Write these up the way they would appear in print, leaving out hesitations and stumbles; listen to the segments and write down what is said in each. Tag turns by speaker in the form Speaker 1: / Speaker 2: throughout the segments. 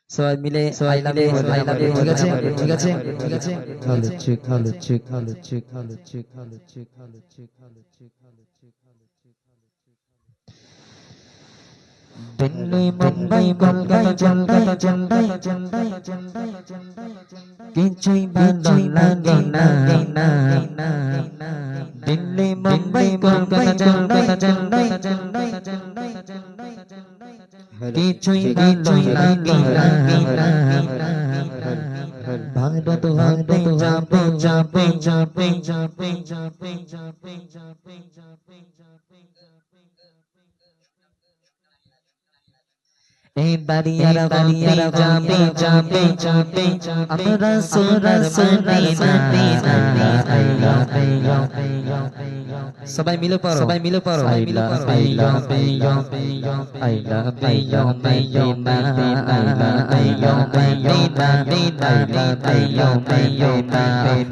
Speaker 1: সবাই মিলে I love you ঠিক আছে ঠিক আছে ঠিক আছে
Speaker 2: খালু চিক খালু চিক খালু চিক খালু চিক খালু চিক খালু চিক খালু চিক খালু চিক খালু চিক
Speaker 1: দিল্লি মুম্বাই কলকাতা চেন্নাই চেন্নাই চেন্নাই চেন্নাই চেন্নাই কিছুই ভালো লাগে না দিল্লি মুম্বাই কলকাতা চেন্নাই চেন্নাই চেন্নাই চেন্নাই কিছুই ভালো লাগে না ভারত ভারতে যাবে যাবে যাবে যাবে যাবে যাবে যাবে যাবে যাবে এই বাড়িয়ারা যাবে যাবে যাবে আমরা সোনার মদিনা সবাই মিলে পড়ো সবাই মিলে পড়ো I love you I love you Medina I love you Medina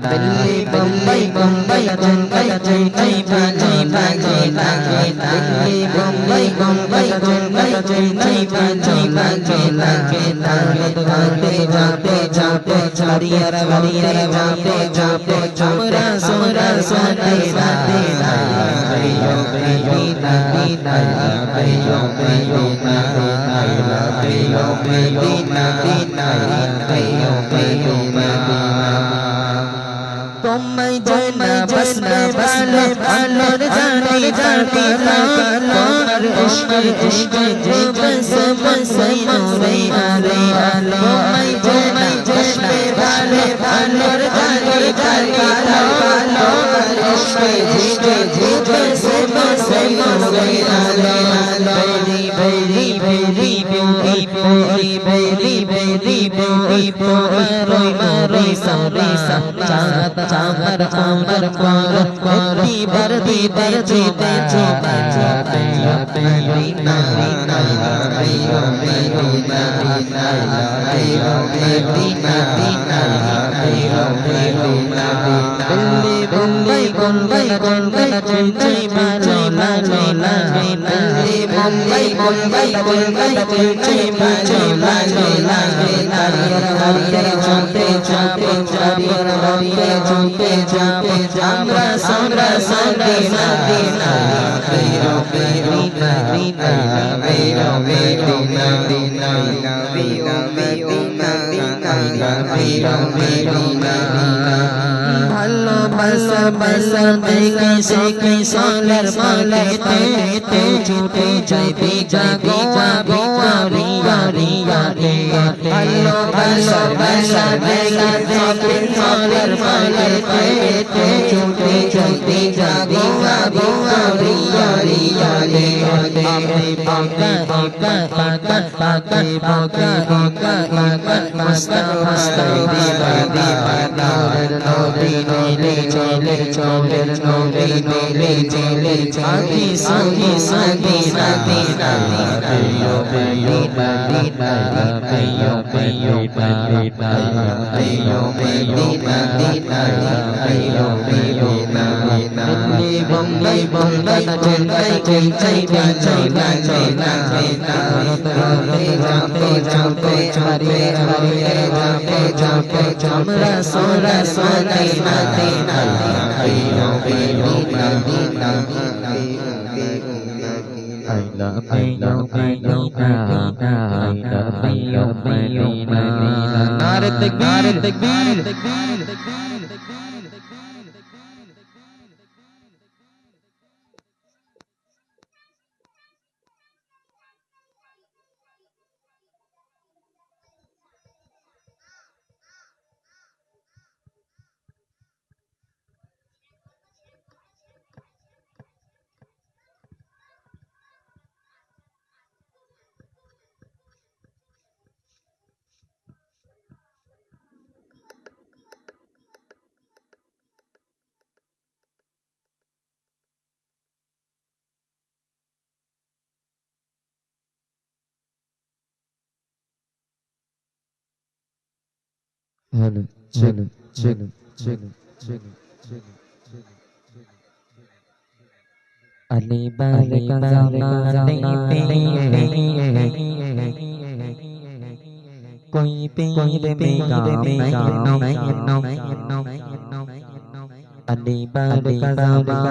Speaker 1: Delhi Mumbai Mumbai Chennai Chennai bhaji bhaji Delhi Mumbai Mumbai Chennai Chennai bhaji ভাজি ভারত ভারতে যাবে যাবে বাড়িয়ারা যাবে যাবে আমরা সোনা সোনা তোমায় জানা বসনা ভালো ভালোর জানি জানি তোমার ইশক ইশক যে বস বস মরে আলে আলে তোমায় জানা বসনা ভালো ভালোর জানি জানি তোমার ইশক ইশক যে বস বস মরে আলে আলে very very very very very very very very sorry चाहत चाहत अमर पार पारी भरती तेजी तेजी दिल्ली मुंबई मुंबई कोलकाता चेन्नई बाजो लाजो दिल्ली मुंबई मुंबई कोलकाता चेन्नई बाजो लाजो चलते चलते चलते चलते चलते আমরা সোনা মদিনা বেরো বেরো মদিনা বেরো বেরো মদিনা বেরো বেরো মদিনা বেরো বেরো মদিনা ভালোবাসা বাসা দেখে শিখে সোনার মালেতে তে ছুটে যাইবে জাগোয়া গোয়া রিয়া রিয়া রিয়া ভালোবাসা বাসা দেখে শিখে সোনার মালেতে তে ছুটে যাইবে জাগোয়া গোয়া রিয়া রিয়া রিয়া আপনি পাকা পাকা পাকা পাকা পাকা পাকা পাকা মস্তা মস্তা দিবা দিবা নদী নীলে চলে চলে নদী নীলে চলে সাথী সাথী সাথী সাথী পেয়ো পেয়ো মদিনা পেয়ো পেয়ো মদিনা পেয়ো পেয়ো মদিনা পেয়ো পেয়ো মদিনা দিল্লি মুম্বাই কলকাতা চেন্নাই চেন্নাই বাজাই বাজাই বাজাই ভারত ভারতে যাবে যাবে যাবে যাবে যাবে আমরা সোনা সোনা মদিনা পেয়ো পেয়ো Medina I love you, Medina. Nare takbir, takbir, takbir, takbir, takbir.
Speaker 2: hello hello hello hello hello
Speaker 1: Ali bale kazana कोई पीर मेरा नहीं नो अली बार का